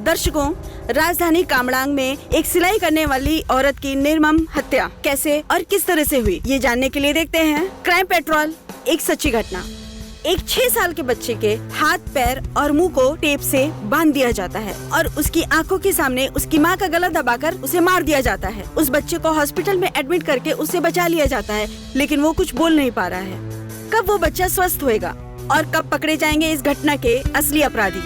दर्शकों, राजधानी कामड़ांग में एक सिलाई करने वाली औरत की निर्मम हत्या कैसे और किस तरह से हुई, ये जानने के लिए देखते हैं क्राइम पेट्रोल। एक सच्ची घटना। एक 6 साल के बच्चे के हाथ, पैर और मुंह को टेप से बांध दिया जाता है और उसकी आंखों के सामने उसकी मां का गला दबाकर उसे मार दिया जाता है। उस बच्चे को हॉस्पिटल में एडमिट करके उसे बचा लिया जाता है, लेकिन वो कुछ बोल नहीं पा रहा है। कब वो बच्चा स्वस्थ होएगा और कब पकड़े जाएंगे इस घटना के असली अपराधी?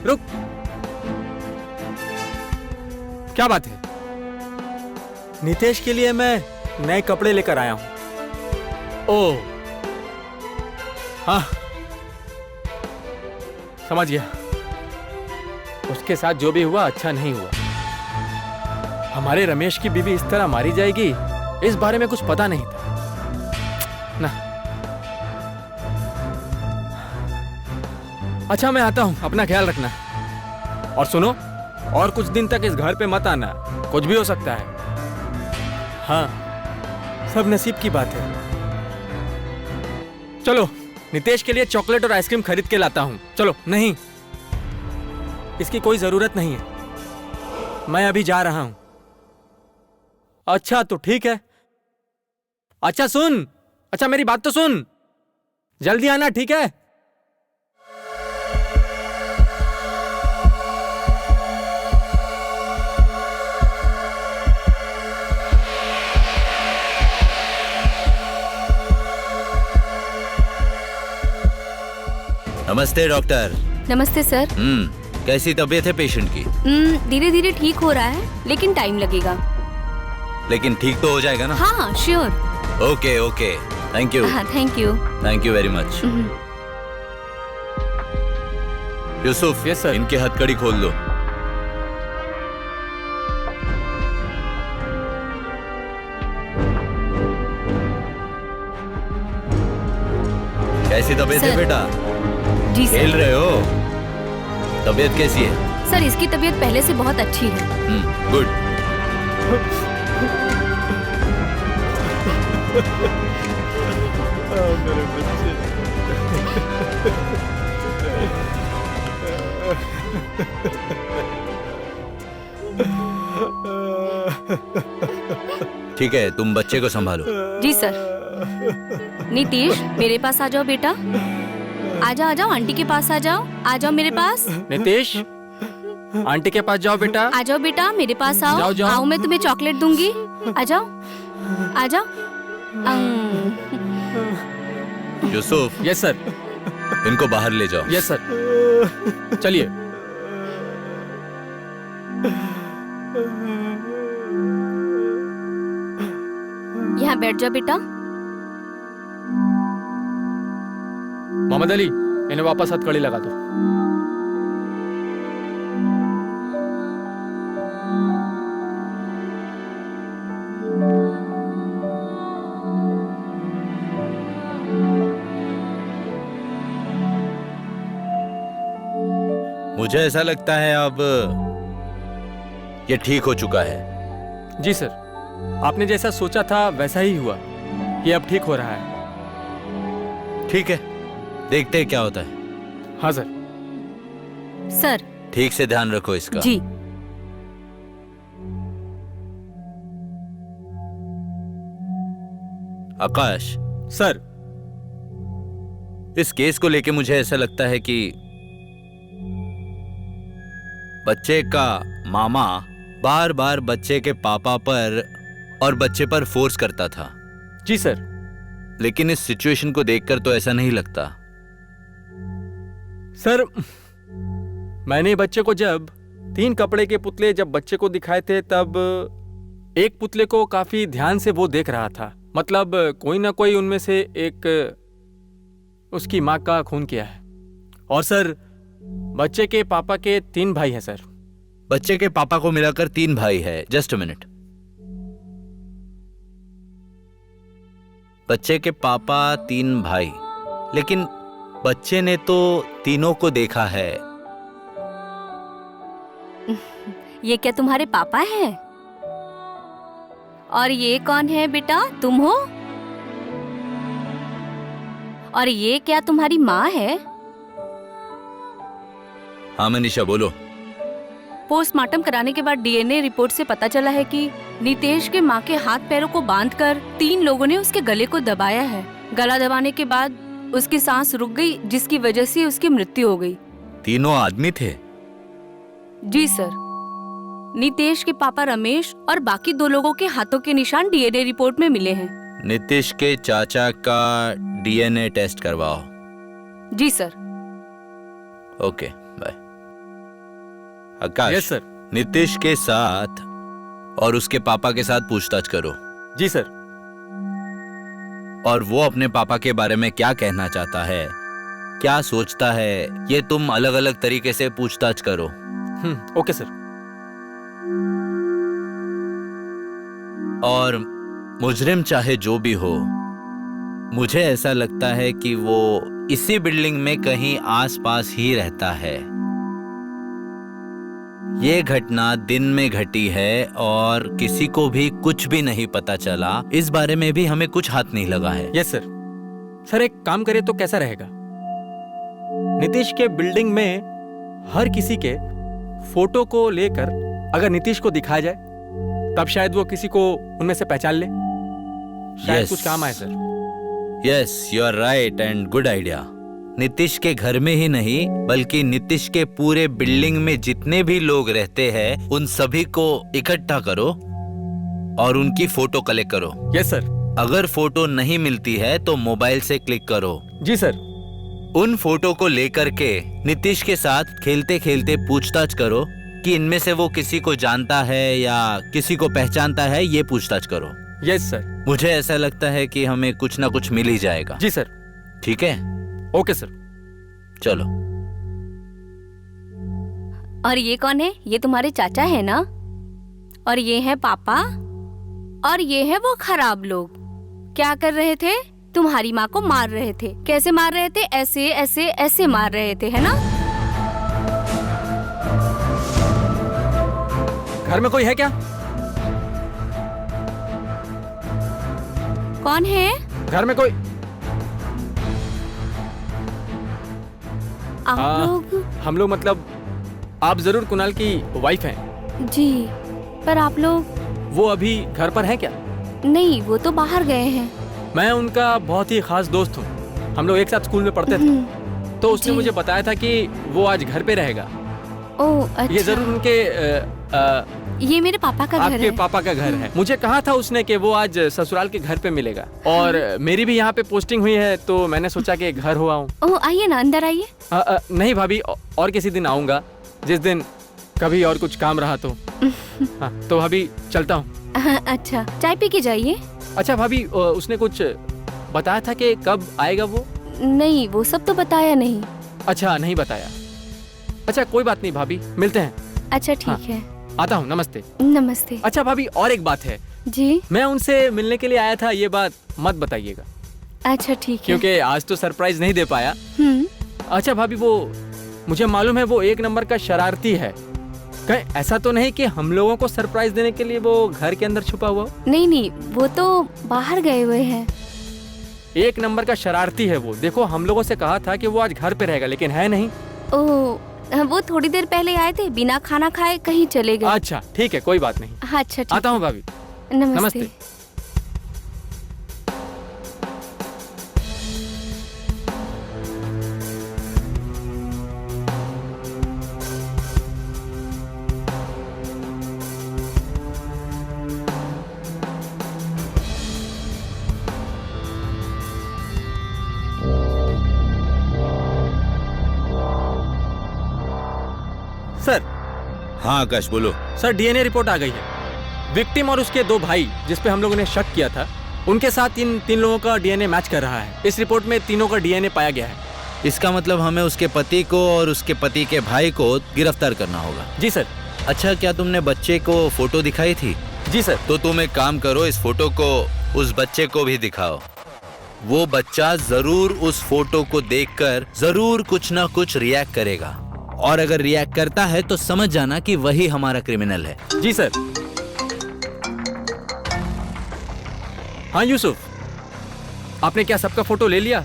रुक, क्या बात है? नितेश के लिए मैं नए कपड़े लेकर आया हूं। ओह, हाँ, समझ गया। उसके साथ जो भी हुआ अच्छा नहीं हुआ। हमारे रमेश की बीवी इस तरह मारी जाएगी, इस बारे में कुछ पता नहीं था ना। अच्छा, मैं आता हूं, अपना ख्याल रखना। और सुनो, और कुछ दिन तक इस घर पे मत आना, कुछ भी हो सकता है। हाँ, सब नसीब की बात है। चलो, नितेश के लिए चॉकलेट और आइसक्रीम खरीद के लाता हूं। चलो। नहीं, इसकी कोई जरूरत नहीं है, मैं अभी जा रहा हूं। अच्छा, तो ठीक है। अच्छा सुन, अच्छा मेरी बात तो सुन, जल्दी आना, ठीक है? नमस्ते डॉक्टर। नमस्ते सर। कैसी तबीयत है पेशेंट की? धीरे धीरे ठीक हो रहा है, लेकिन टाइम लगेगा। लेकिन ठीक तो हो जाएगा ना? हाँ, sure. Okay okay, thank you. हाँ, thank you. Thank you very much. Yusuf, yes sir. इनकी हथकड़ी खोल दो। कैसी तबीयत है सर। बेटा? जी सर। खेल रहे हो? तबीयत कैसी है? सर, इसकी तबीयत पहले से बहुत अच्छी है। गुड। मेरे बच्चे। ठीक है, तुम बच्चे को संभालो। जी सर। नीतीश, मेरे पास आ जाओ बेटा। आ जाओ, आ जाओ, आंटी के पास आ जाओ। आ जाओ मेरे पास। नितेश, आंटी के पास जाओ बेटा। आ जाओ बेटा, मेरे पास आओ। जाओ, जाओ। आओ, मैं तुम्हें चॉकलेट दूंगी। आ जाओ, आ जाओ। Yusuf, yes sir. इनको बाहर ले जाओ। यस सर, चलिए। यहाँ बैठ जाओ बेटा। मोहम्मद अली, इन्हें वापस हथकड़ी लगा दो। मुझे ऐसा लगता है अब ये ठीक हो चुका है। जी सर, आपने जैसा सोचा था वैसा ही हुआ। ये अब ठीक हो रहा है। ठीक है, देखते हैं क्या होता है। हाँ सर। सर। ठीक से ध्यान रखो इसका। जी। आकाश सर। इस केस को लेके मुझे ऐसा लगता है कि बच्चे का मामा बार बार बच्चे के पापा पर और बच्चे पर फोर्स करता था। जी सर। लेकिन इस सिचुएशन को देखकर तो ऐसा नहीं लगता। सर, मैंने बच्चे को जब 3 कपड़े के पुतले जब बच्चे को दिखाए थे, तब एक पुतले को काफी ध्यान से वो देख रहा था। मतलब कोई ना कोई उनमें से एक उसकी माँ का खून किया है। और सर, बच्चे के पापा के 3 भाई हैं सर। बच्चे के पापा को मिलाकर 3 भाई है। Just a minute. बच्चे के पापा 3 भाई, लेकिन बच्चे ने तो तीनों को देखा है। ये क्या तुम्हारे पापा हैं? और ये कौन है बेटा, तुम हो? और ये क्या तुम्हारी माँ है? हाँ मनीषा बोलो। पोस्टमार्टम कराने के बाद डीएनए रिपोर्ट से पता चला है कि नितेश के माँ के हाथ पैरों को बांधकर 3 लोगों ने उसके गले को दबाया है। गला दबाने के बाद उसकी सांस रुक गई, जिसकी वजह से उसकी मृत्यु हो गई। तीनों आदमी थे? जी सर। नितेश के पापा रमेश और बाकी 2 लोगों के हाथों के निशान डीएनए रिपोर्ट में मिले हैं। नीतीश के चाचा का डीएनए टेस्ट करवाओ। जी sir. Okay bye. Akash, yes sir. Nitish के साथ और उसके पापा के साथ पूछताछ करो। जी सर। और वो अपने पापा के बारे में क्या कहना चाहता है, क्या सोचता है, ये तुम अलग अलग तरीके से पूछताछ करो। Okay sir. और मुजरिम चाहे जो भी हो, मुझे ऐसा लगता है कि वो इसी बिल्डिंग में कहीं आसपास ही रहता है। ये घटना दिन में घटी है और किसी को भी कुछ भी नहीं पता चला। इस बारे में भी हमें कुछ हाथ नहीं लगा है। Yes sir. सर एक काम करे तो कैसा रहेगा? नीतीश के बिल्डिंग में हर किसी के फोटो को लेकर अगर नीतीश को दिखाया जाए, तब शायद वो किसी को उनमें से पहचान ले, शायद Yes. कुछ काम आए sir. Yes, you are right and good idea. Nitish के घर में ही नहीं बल्कि नीतीश के पूरे बिल्डिंग में जितने भी लोग रहते हैं उन सभी को इकट्ठा करो और उनकी फोटो कलेक्ट करो। Yes sir. अगर फोटो नहीं मिलती है तो मोबाइल से क्लिक करो। जी सर। उन फोटो को लेकर के नीतीश के साथ खेलते खेलते पूछताछ करो कि इनमें से वो किसी को जानता है या किसी को पहचानता है। ये पूछताछ करो। Yes sir. मुझे ऐसा लगता है कि हमें कुछ ना कुछ मिल ही जाएगा। जी सर। ठीक है, ओके सर। चलो। और ये कौन है? ये तुम्हारे चाचा है ना? और ये है पापा, और ये है वो खराब लोग। क्या कर रहे थे? तुम्हारी माँ को मार रहे थे। कैसे मार रहे थे? ऐसे ऐसे ऐसे मार रहे थे, है ना? घर में कोई है क्या? कौन है? घर में कोई? आप हाँ। लोग? हम लोग मतलब आप जरूर कुणाल की वाइफ हैं। जी, पर आप लोग? वो अभी घर पर हैं क्या? नहीं, वो तो बाहर गए हैं। मैं उनका बहुत ही खास दोस्त हूँ। हम लोग एक साथ स्कूल में पढ़ते थे, तो उसने जी। मुझे बताया था कि वो आज घर पे रहेगा। ओह अच्छा। ये जरूर उनके ये मेरे पापा का घर आपके है। पापा का घर है। मुझे कहा था उसने कि वो आज ससुराल के घर पे मिलेगा, और मेरी भी यहाँ पे पोस्टिंग हुई है, तो मैंने सोचा कि घर हुआ हूँ। ओह आइए ना, अंदर आइए। नहीं भाभी, और किसी दिन आऊंगा, जिस दिन कभी और कुछ काम रहा तो। हाँ, तो भाभी चलता हूँ। अच्छा, चाय पी के जाइए। अच्छा भाभी, उसने कुछ बताया था कि कब आएगा वो? नहीं, वो सब तो बताया नहीं। अच्छा, नहीं बताया। अच्छा कोई बात नहीं भाभी, मिलते हैं। अच्छा ठीक हाँ। है। आता हूँ, नमस्ते। नमस्ते। अच्छा भाभी, और एक बात है, जी। मैं उनसे मिलने के लिए आया था, ये बात मत बताइएगा, अच्छा ठीक है। क्योंकि आज तो सरप्राइज नहीं दे पाया। अच्छा भाभी, वो मुझे मालूम है वो 1 नंबर का शरारती है। कहीं ऐसा तो नहीं कि हम लोगों को सरप्राइज देने के लिए वो घर के अंदर छुपा हुआ हो? नहीं नहीं, वो तो बाहर गए हुए हैं। 1 नंबर का शरारती है वो। देखो, हम लोगों से कहा था कि वो आज घर पे रहेगा, लेकिन है नहीं। ओह, वो थोड़ी देर पहले आए थे, बिना खाना खाए कहीं चले गए। अच्छा ठीक है, कोई बात नहीं। हाँ अच्छा ठीक। आता हूँ भाभी। नमस्ते। नमस्ते। सर। हाँ आकाश बोलो। सर, डीएनए रिपोर्ट आ गई है। विक्टिम और उसके 2 भाई, जिस पे हम लोगों ने शक किया था, उनके साथ इन 3 लोगों का डीएनए मैच कर रहा है। इस रिपोर्ट में तीनों का डीएनए पाया गया है। इसका मतलब हमें उसके पति को और उसके पति के भाई को गिरफ्तार करना होगा। जी सर। अच्छा, क्या तुमने बच्चे को फोटो दिखाई थी? जी सर। तो तुम एक काम करो, इस फोटो को उस बच्चे को भी दिखाओ। वो बच्चा जरूर उस फोटो को देखकर जरूर कुछ ना कुछ रिएक्ट करेगा, और अगर रिएक्ट करता है तो समझ जाना कि वही हमारा क्रिमिनल है। जी सर। हाँ यूसुफ, आपने क्या सबका फोटो ले लिया?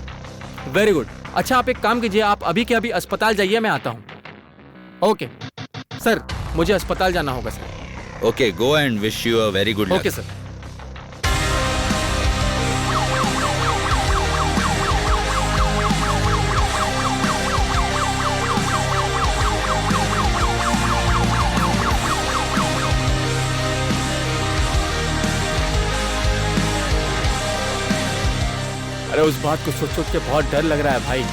Very good. अच्छा आप एक काम कीजिए, आप अभी के अभी अस्पताल जाइए, मैं आता हूँ। ओके सर, मुझे अस्पताल जाना होगा sir. Okay, go and wish you a very good luck. Okay sir. अरे उस बात को सोच सोच के बहुत डर लग रहा है भाई।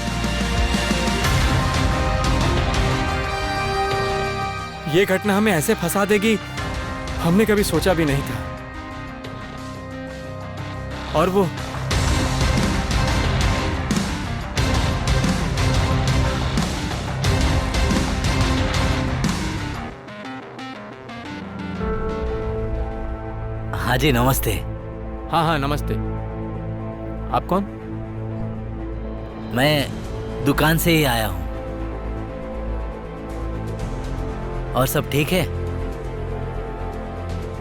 ये घटना हमें ऐसे फंसा देगी, हमने कभी सोचा भी नहीं था। और वो हाँ जी, नमस्ते। हाँ हाँ नमस्ते। आप कौन? मैं दुकान से ही आया हूँ। और सब ठीक है?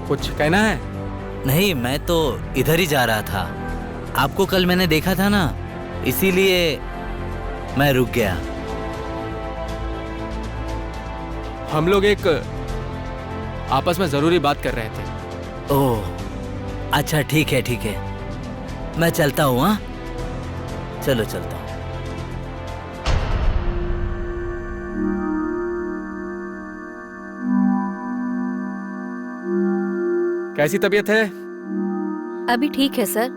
कुछ कहना है? नहीं, मैं तो इधर ही जा रहा था। आपको कल मैंने देखा था ना, इसीलिए मैं रुक गया। हम लोग एक आपस में जरूरी बात कर रहे थे। ओह, अच्छा ठीक है ठीक है, मैं चलता हूँ। हाँ चलो, चलता हूँ। कैसी तबीयत है? अभी ठीक है सर,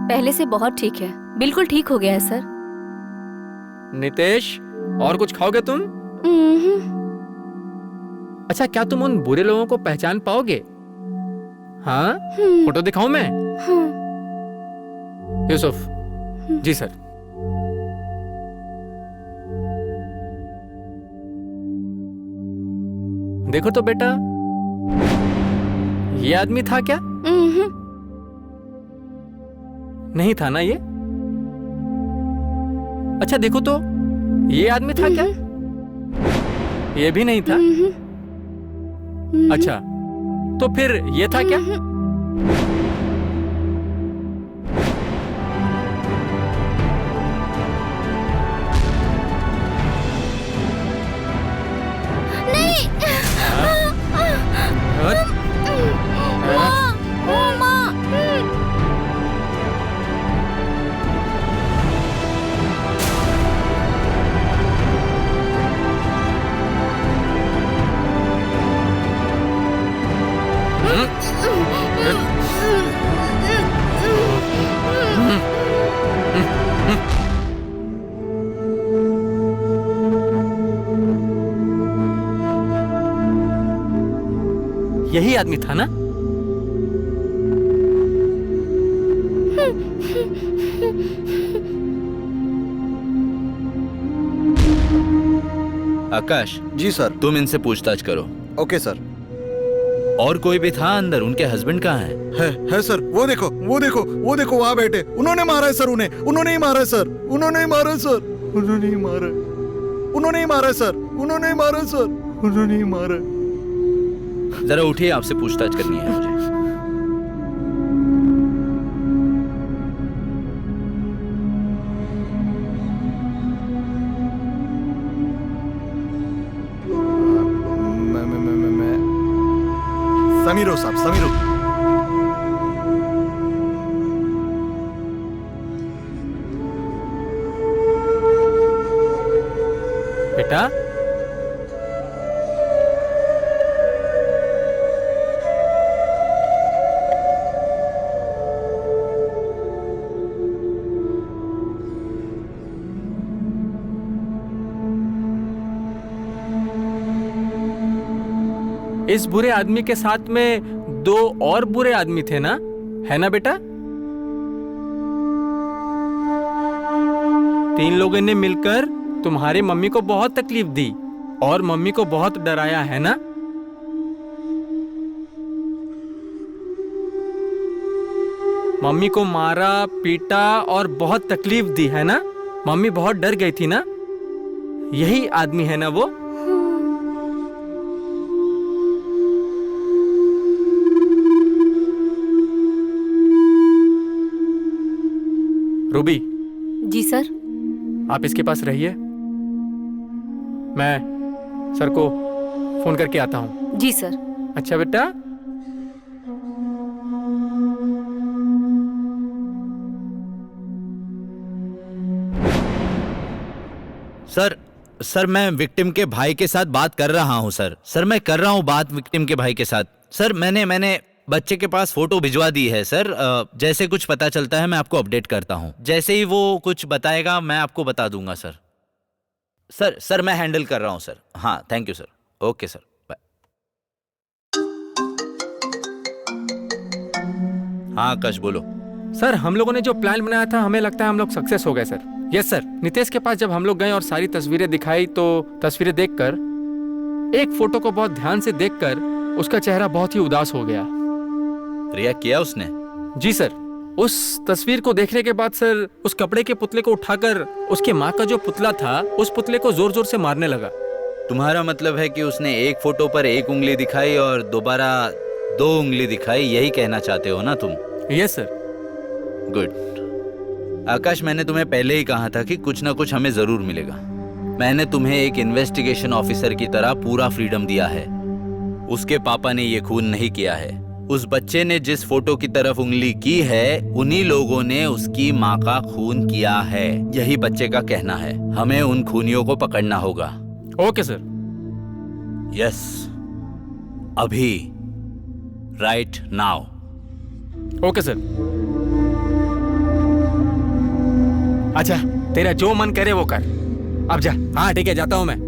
पहले से बहुत ठीक है, बिल्कुल ठीक हो गया है सर। नितेश, और कुछ खाओगे तुम? अच्छा, क्या तुम उन बुरे लोगों को पहचान पाओगे? हाँ, फोटो दिखाऊं मैं? यूसुफ। जी सर। देखो तो बेटा, ये आदमी था क्या? नहीं था ना ये? अच्छा देखो तो, ये आदमी था क्या? ये भी नहीं था। अच्छा, तो फिर ये था क्या? यही आदमी था ना? आकाश जी सर। तुम इनसे पूछताछ करो। Okay sir. और कोई भी था अंदर? उनके हस्बैंड कहाँ हैं? है सर। वो देखो वो देखो वो देखो, वहाँ बैठे। उन्होंने मारा है सर, उन्होंने ही मारा है सर, उन्होंने ही मारा है सर, उन्होंने ही मारा, उन्होंने ही मारा है सर, उन्होंने ही मारा है सर, उन्होंने ही मारा। जरा उठिए, आपसे पूछताछ करनी है मुझे। मैं समीरो साहब, समीरो। बेटा, इस बुरे आदमी के साथ में 2 और बुरे आदमी थे ना, है ना बेटा? 3 लोगों ने मिलकर तुम्हारी मम्मी को बहुत तकलीफ दी और मम्मी को बहुत डराया, है ना? मम्मी को मारा, पीटा और बहुत तकलीफ दी है ना? मम्मी बहुत डर गई थी ना? यही आदमी है ना वो? रूबी, जी सर। आप इसके पास रहिए, मैं सर को फोन करके आता हूँ। जी सर। अच्छा बेटा। सर मैं विक्टिम के भाई के साथ बात कर रहा हूँ सर मैं कर रहा हूँ बात विक्टिम के भाई के साथ। सर मैंने बच्चे के पास फोटो भिजवा दी है सर। जैसे कुछ पता चलता है मैं आपको अपडेट करता हूँ। जैसे ही वो कुछ बताएगा मैं आपको बता दूंगा सर मैं हैंडल कर रहा हूँ सर। हाँ, thank you sir. Okay sir, bye. हाँ आकाश, बोलो। सर, हम लोगों ने जो प्लान बनाया था, हमें लगता है हम लोग सक्सेस हो गए सर। Yes sir. नितेश के पास जब हम लोग गए और सारी तस्वीरें दिखाई तो तस्वीरें देखकर, एक फोटो को बहुत ध्यान से देखकर उसका चेहरा बहुत ही उदास हो गया। रिएक्ट किया उसने? जी सर। उस तस्वीर को देखने के बाद सर, उस कपड़े के पुतले को उठाकर उसके माँ का जो पुतला था, उस पुतले को जोर जोर से मारने लगा। तुम्हारा मतलब है कि उसने एक फोटो पर एक उंगली दिखाई और दोबारा 2 उंगली दिखाई, यही कहना चाहते हो ना तुम? Yes sir. गुड। आकाश, मैंने तुम्हें पहले ही कहा था कि कुछ ना कुछ हमें जरूर मिलेगा। मैंने तुम्हें एक इन्वेस्टिगेशन ऑफिसर की तरह पूरा फ्रीडम दिया है। उसके पापा ने ये खून नहीं किया है। उस बच्चे ने जिस फोटो की तरफ उंगली की है, उन्हीं लोगों ने उसकी माँ का खून किया है, यही बच्चे का कहना है। हमें उन खूनियों को पकड़ना होगा। Okay sir. यस, अभी, राइट नाउ। Okay sir. अच्छा, तेरा जो मन करे वो कर। अब जा। हाँ ठीक है, जाता हूं मैं।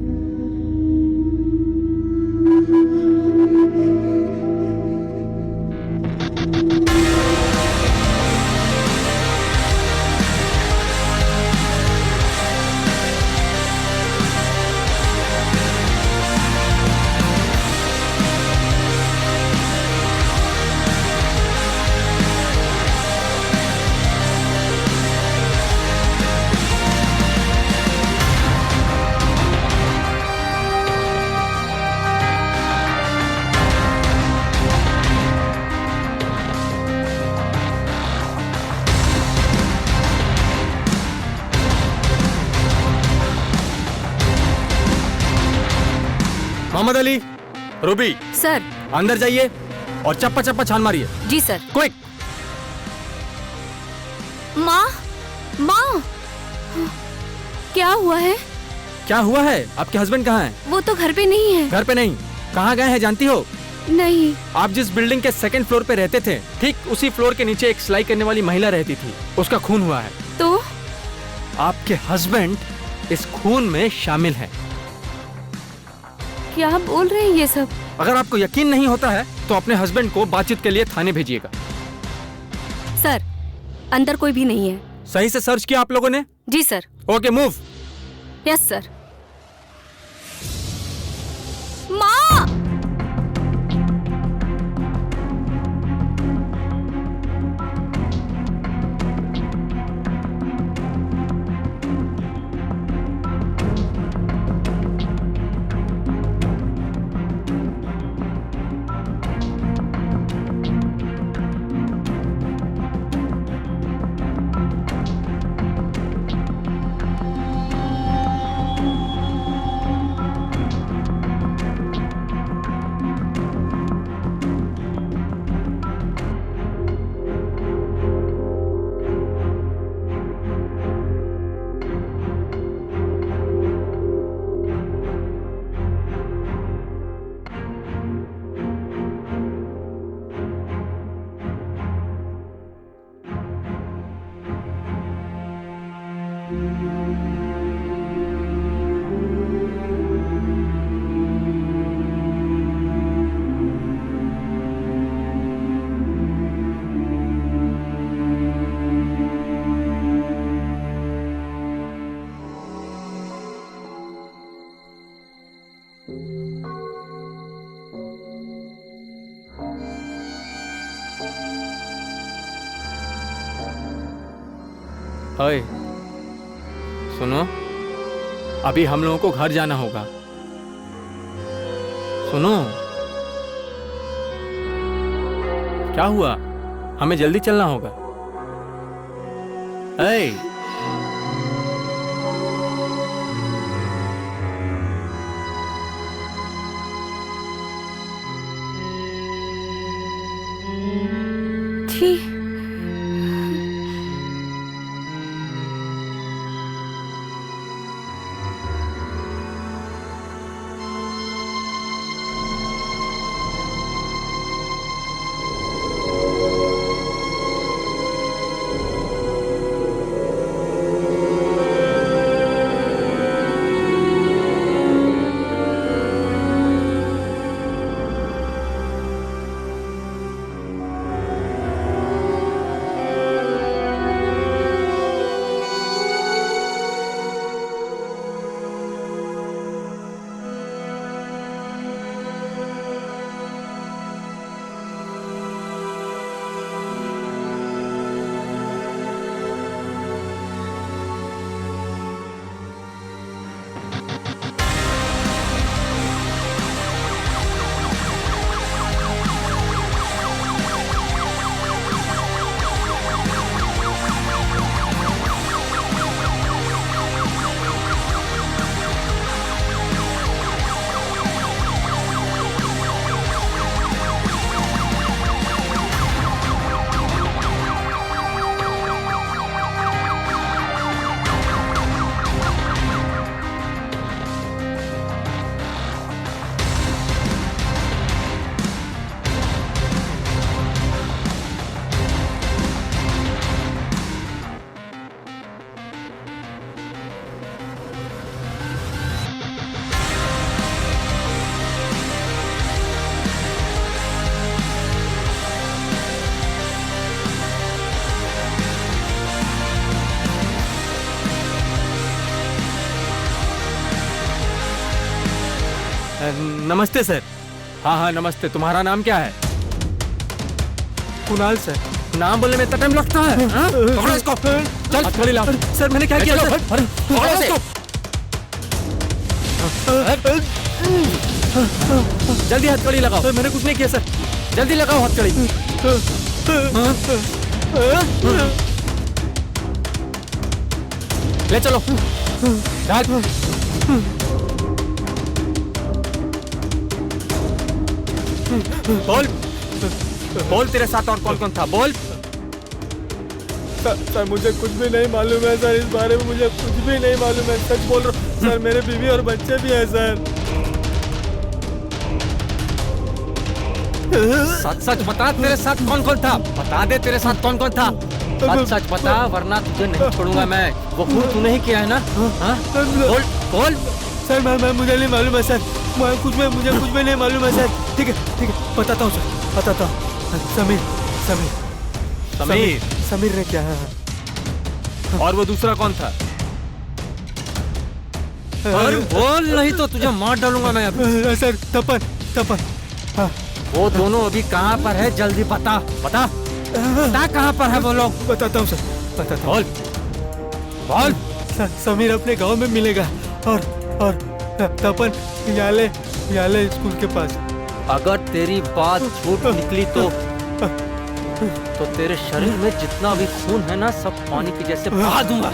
Mohammad Ali, Ruby, sir. अंदर जाइए और चप्पा चप्पा छान मारिए। जी सर। क्विक। माँ, माँ, क्या हुआ है? क्या हुआ है? आपके हस्बैंड कहाँ हैं? वो तो घर पे नहीं है। घर पे नहीं? कहाँ गए हैं जानती हो? नहीं। आप जिस बिल्डिंग के 2nd फ्लोर पे रहते थे, ठीक उसी फ्लोर के नीचे एक सिलाई करने वाली महिला रहती थी। उसका खून हुआ है। तो आपके हस्बैंड इस खून में शामिल है। क्या बोल रहे हैं ये सब? अगर आपको यकीन नहीं होता है तो अपने हस्बैंड को बातचीत के लिए थाने भेजिएगा। सर, अंदर कोई भी नहीं है। सही से सर्च किया आप लोगों ने? जी sir. Okay, move. Yes sir. माँ! हाय सुनो, अभी हम लोगों को घर जाना होगा। सुनो, क्या हुआ? हमें जल्दी चलना होगा। ऐ छी, नमस्ते सर। हाँ हाँ नमस्ते। तुम्हारा नाम क्या है? कुणाल सर। नाम बोलने में इतना टाइम लगता है? हाँ? पकड़ो इसको। चल हथकड़ी लाओ। सर मैंने क्या किया सर? पकड़ो इसे। जल्दी हथकड़ी लगाओ। सर मैंने कुछ नहीं किया सर। जल्दी लगाओ हथकड़ी। ले चलो। चल। बोल बोल, तेरे साथ और कौन कौन था? बोल। सर मुझे कुछ भी नहीं मालूम है सर, इस बारे में मुझे कुछ भी नहीं मालूम है, सच बोल रहा हूँ सर। मेरे बीवी और बच्चे भी हैं सर। सच सच बता, तेरे साथ कौन कौन था? बता दे, तेरे साथ कौन कौन था? सच सच बता, वरना तुझे नहीं छोड़ूंगा मैं। वो खून तूने ही किया है ना? हाँ? बोल बोल। सर मैं मुझे नहीं मालूम है सर। मुझे कुछ भी नहीं मालूम है सर। ठीक है बताता हूँ सर, बताता हूँ। समीर समीर समीर समीर ने क्या है? और वो दूसरा कौन था? और बोल, नहीं तो तुझे मार डालूंगा मैं अभी। सर तपन। हाँ। वो दोनों अभी कहाँ पर है? जल्दी बता बता बता, कहाँ पर है वो लोग? बताता हूँ सर, बताता हूँ। बोल। समीर अपने गांव में मिलेगा और तपन याले स्कूल के पास। अगर तेरी बात झूठ निकली तो तेरे शरीर में जितना भी खून है ना, सब पानी के जैसे बहा दूंगा।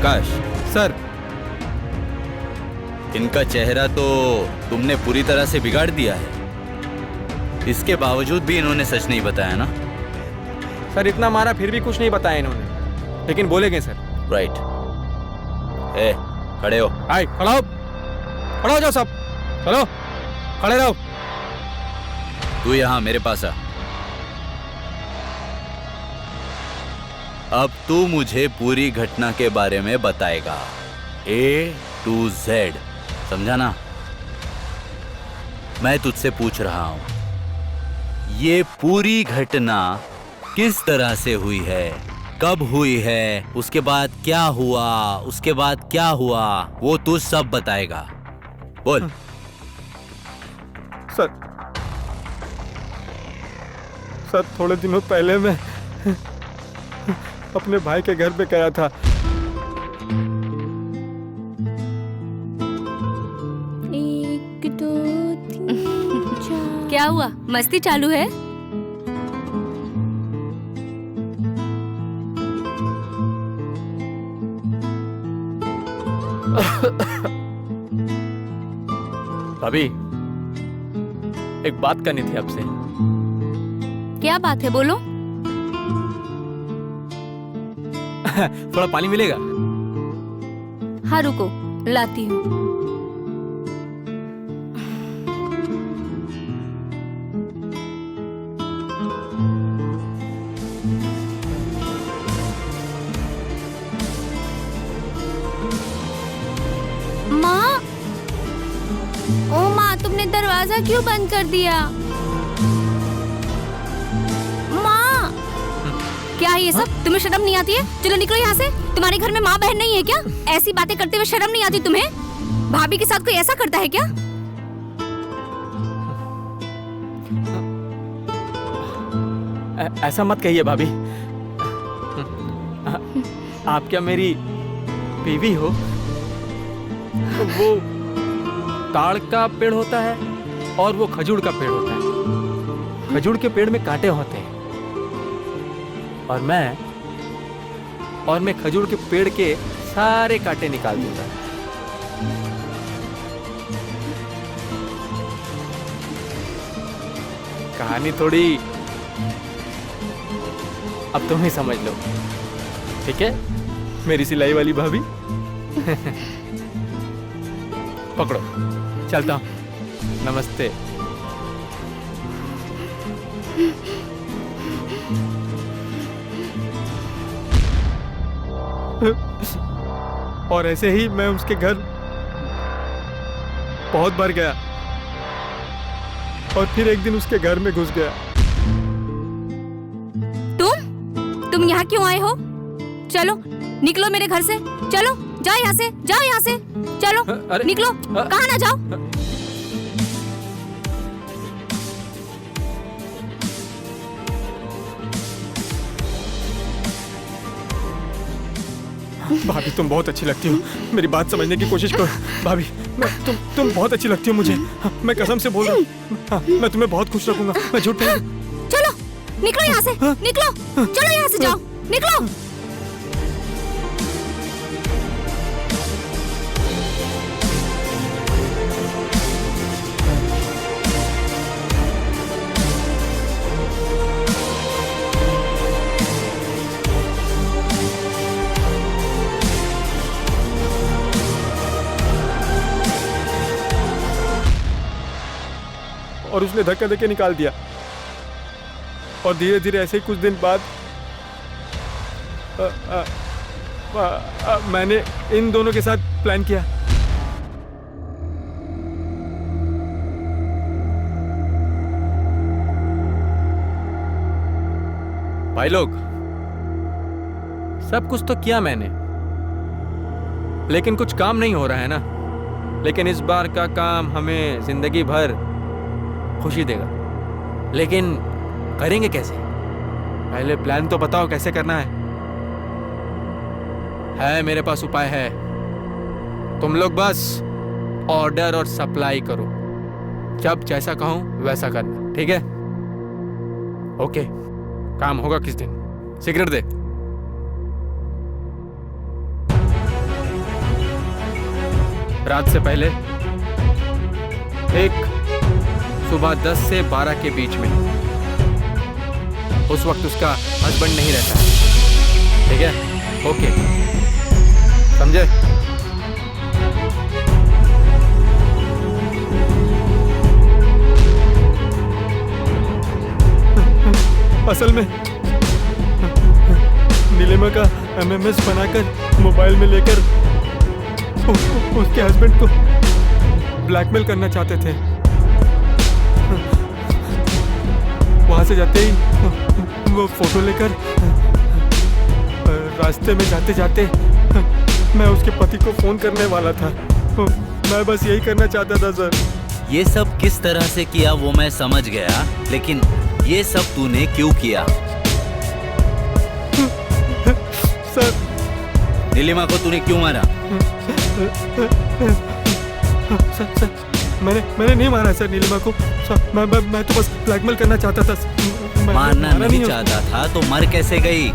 आकाश, सर। इनका चेहरा तो तुमने पूरी तरह से बिगाड़ दिया है। इसके बावजूद भी इन्होंने सच नहीं बताया ना? सर इतना मारा फिर भी कुछ नहीं बताया इन्होंने, लेकिन बोलेंगे सर। राइट। ए, खड़े हो। आए, खड़ा हो जाओ सब, चलो खड़े रहो। तू यहाँ मेरे पास आ। अब तू मुझे पूरी घटना के बारे में बताएगा, A to Z, समझा ना? मैं तुझसे पूछ रहा हूं, ये पूरी घटना किस तरह से हुई है, कब हुई है, उसके बाद क्या हुआ, उसके बाद क्या हुआ, वो तू सब बताएगा। बोल। सर थोड़े दिनों पहले मैं अपने भाई के घर पे गया था। एक, दो, तीन, चार। क्या हुआ, मस्ती चालू है? भाभी, एक बात करनी थी आपसे। क्या बात है, बोलो। थोड़ा पानी मिलेगा? हाँ रुको, लाती हूँ। माँ, ओ माँ, तुमने दरवाजा क्यों बंद कर दिया? माँ, क्या है ये सब? तुम्हें शर्म नहीं आती है? चलो निकलो यहाँ से। तुम्हारे घर में माँ बहन नहीं है क्या? ऐसी बातें करते हुए शर्म नहीं आती तुम्हें? भाभी के साथ कोई ऐसा करता है क्या? ऐसा मत कहिए भाभी। आप क्या मेरी बीवी हो? वो ताड़ का पेड़ होता है और वो खजूर का पेड़ होता है। खजूर के पेड़ में कांटे होते हैं और मैं खजूर के पेड़ के सारे कांटे निकाल दूंगा। कहानी थोड़ी अब तुम ही समझ लो, ठीक है मेरी सिलाई वाली भाभी? पकड़ो, चलता हूं। नमस्ते। और ऐसे ही मैं उसके घर बहुत बार गया और फिर एक दिन उसके घर में घुस गया। तुम यहाँ क्यों आए हो? चलो निकलो मेरे घर से। चलो, जाओ यहाँ से, जाओ यहाँ से। चलो निकलो। कहाँ ना जाओ? भाभी तुम बहुत अच्छी लगती हो, मेरी बात समझने की कोशिश करो। भाभी तुम बहुत अच्छी लगती हो मुझे, मैं कसम से बोल रहा हूँ। मैं तुम्हें बहुत खुश रखूंगा, मैं झूठ नहीं। चलो निकलो यहाँ से, निकलो। चलो यहाँ से जाओ, निकलो। और उसने धक्का देके निकाल दिया। और धीरे धीरे ऐसे ही कुछ दिन बाद मैंने इन दोनों के साथ प्लान किया। भाई लोग, सब कुछ तो किया मैंने, लेकिन कुछ काम नहीं हो रहा है ना। लेकिन इस बार का काम हमें जिंदगी भर खुशी देगा। लेकिन करेंगे कैसे? पहले प्लान तो बताओ कैसे करना है मेरे पास उपाय है। तुम लोग बस ऑर्डर और सप्लाई करो, जब जैसा कहूं वैसा करना, ठीक है? ओके, काम होगा किस दिन। सिगरेट दे। रात से पहले ठीक सुबह 10 से 12 के बीच में। उस वक्त उसका हस्बैंड नहीं रहता है, ठीक है? ओके, समझे? असल में नीलिमा का एमएमएस बनाकर मोबाइल में लेकर उसके हस्बैंड को ब्लैकमेल करना चाहते थे। वहां से जाते ही वो फोटो लेकर रास्ते में जाते जाते मैं उसके पति को फोन करने वाला था। मैं बस यही करना चाहता था सर। ये सब किस तरह से किया वो मैं समझ गया, लेकिन ये सब तूने क्यों किया? सर, नीलिमा को तूने क्यों मारा? सर, मैंने नहीं मारा सर नीलिमा को। सर, मैं तो बस ब्लैकमेल करना चाहता था। मारना नहीं चाहता था तो मर कैसे गई?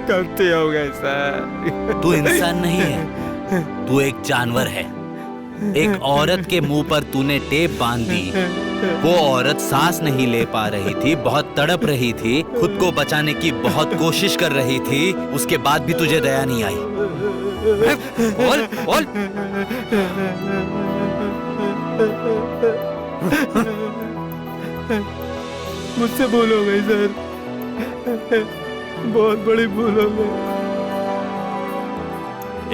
गलती हो गई सर। तू इंसान नहीं है, तू एक जानवर है। एक औरत के मुंह पर तूने टेप बांध दी। वो औरत सांस नहीं ले पा रही थी, बहुत तड़प रही थी, खुद को बचाने की बहुत कोशिश कर रही थी। उसके बाद भी तुझे दया नहीं आई। बोल बोल। मुझसे भूल हो गई सर, बहुत बड़ी भूल हो गई।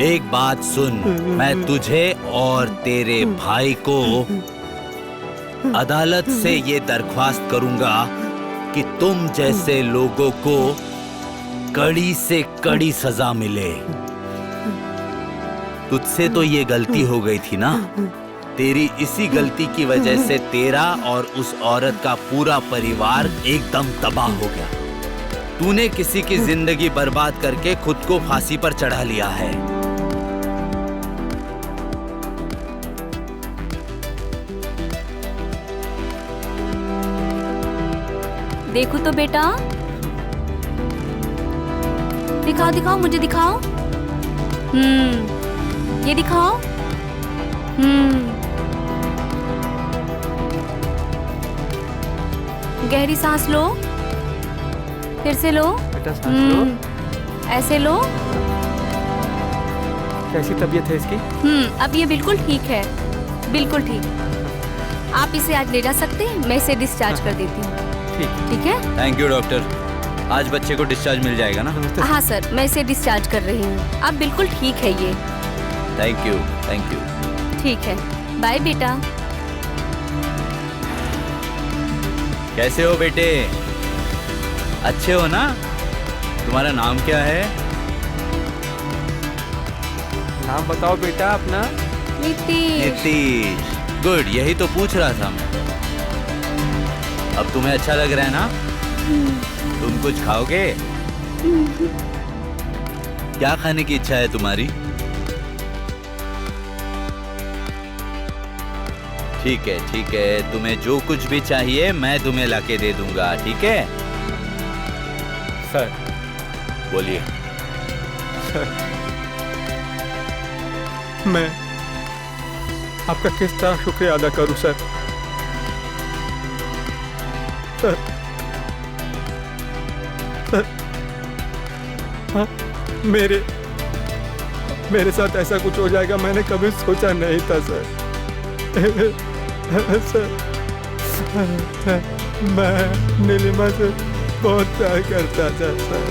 एक बात सुन, मैं तुझे और तेरे भाई को अदालत से ये दरख्वास्त करूंगा कि तुम जैसे लोगों को कड़ी से कड़ी सजा मिले। तुझसे तो ये गलती हो गई थी ना? तेरी इसी गलती की वजह से तेरा और उस औरत का पूरा परिवार एकदम तबाह हो गया। तूने किसी की जिंदगी बर्बाद करके खुद को फांसी पर चढ़ा लिया है। देखो तो बेटा, दिखाओ दिखाओ, मुझे दिखाओ। ये दिखाओ। गहरी सांस लो, फिर से लो। बेटा सांस लो। ऐसे लो। कैसी तबीयत है इसकी? अब ये बिल्कुल ठीक है, बिल्कुल ठीक। आप इसे आज ले जा सकते हैं, मैं इसे डिस्चार्ज कर देती हूँ। ठीक है? Thank you doctor. आज बच्चे को डिस्चार्ज मिल जाएगा ना? हाँ सर, मैं इसे डिस्चार्ज कर रही हूँ। अब बिल्कुल ठीक है ये। Thank you, thank you. ठीक है, बाय बेटा। कैसे हो बेटे? अच्छे हो ना? तुम्हारा नाम क्या है? नाम बताओ बेटा अपना। नीतीश। नीतीश। गुड, यही तो पूछ रहा था मैं। अब तुम्हें अच्छा लग रहा है ना? तुम कुछ खाओगे? क्या खाने की इच्छा है तुम्हारी? ठीक है, ठीक है, तुम्हें जो कुछ भी चाहिए मैं तुम्हें लाके दे दूंगा, ठीक है? सर, बोलिए। सर, मैं आपका किस तरह शुक्रिया अदा करूं सर? सर, हाँ, मेरे साथ ऐसा कुछ हो जाएगा मैंने कभी सोचा नहीं था सर। सर, मैं नीलिमा से बहुत प्यार करता था सर,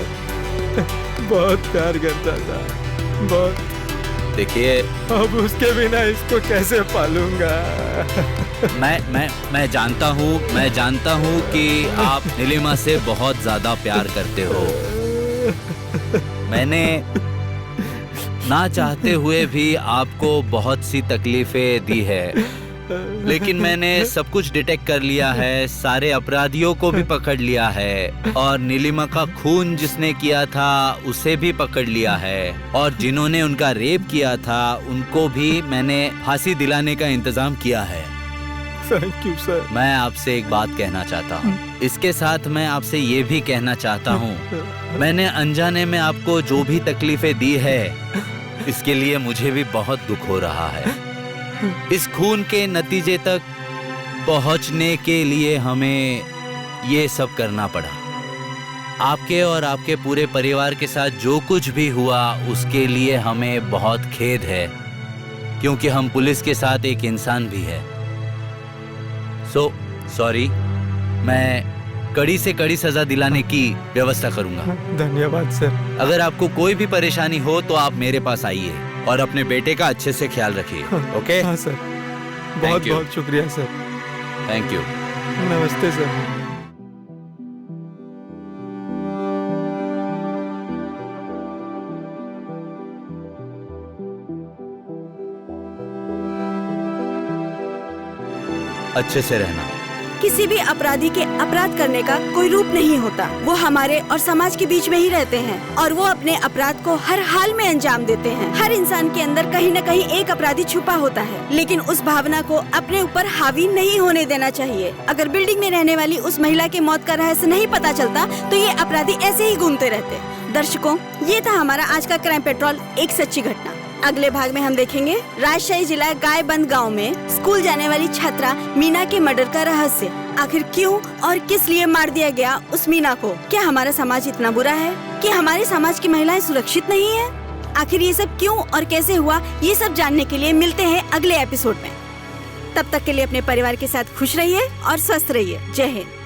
बहुत प्यार करता था, बहुत। देखिए, अब उसके बिना इसको कैसे पालूंगा? मैं जानता हूँ कि आप नीलिमा से बहुत ज्यादा प्यार करते हो। मैंने ना चाहते हुए भी आपको बहुत सी तकलीफें दी है, लेकिन मैंने सब कुछ डिटेक्ट कर लिया है, सारे अपराधियों को भी पकड़ लिया है, और नीलिमा का खून जिसने किया था उसे भी पकड़ लिया है, और जिन्होंने उनका रेप किया था उनको भी मैंने फांसी दिलाने का इंतजाम किया है। Thank you sir. मैं आपसे एक बात कहना चाहता हूँ। इसके साथ मैं आपसे ये भी कहना चाहता हूँ, मैंने अनजाने में आपको जो भी तकलीफें दी है, इसके लिए मुझे भी बहुत दुख हो रहा है। इस खून के नतीजे तक पहुंचने के लिए हमें ये सब करना पड़ा। आपके और आपके पूरे परिवार के साथ जो कुछ भी हुआ उसके लिए हमें बहुत खेद है, क्योंकि हम पुलिस के साथ एक इंसान भी है। सॉरी, मैं कड़ी से कड़ी सजा दिलाने की व्यवस्था करूंगा। धन्यवाद सर। अगर आपको कोई भी परेशानी हो तो आप मेरे पास आइए और अपने बेटे का अच्छे से ख्याल रखिए। ओके? हाँ सर, बहुत बहुत शुक्रिया सर। Thank you. नमस्ते सर। अच्छे से रहना। किसी भी अपराधी के अपराध करने का कोई रूप नहीं होता। वो हमारे और समाज के बीच में ही रहते हैं और वो अपने अपराध को हर हाल में अंजाम देते हैं। हर इंसान के अंदर कहीं न कहीं एक अपराधी छुपा होता है, लेकिन उस भावना को अपने ऊपर हावी नहीं होने देना चाहिए। अगर बिल्डिंग में रहने वाली उस महिला की मौत का रहस्य नहीं पता चलता तो ये अपराधी ऐसे ही घूमते रहते। दर्शकों, ये था हमारा आज का क्राइम पेट्रोल, एक सच्ची घटना। अगले भाग में हम देखेंगे राजशाही जिला गायबंद गांव में स्कूल जाने वाली छात्रा मीना के मर्डर का रहस्य। आखिर क्यों और किस लिए मार दिया गया उस मीना को? क्या हमारा समाज इतना बुरा है कि हमारे समाज की महिलाएं सुरक्षित नहीं है? आखिर ये सब क्यों और कैसे हुआ, ये सब जानने के लिए मिलते हैं अगले एपिसोड में। तब तक के लिए अपने परिवार के साथ खुश रहिए और स्वस्थ रहिए। जय हिंद।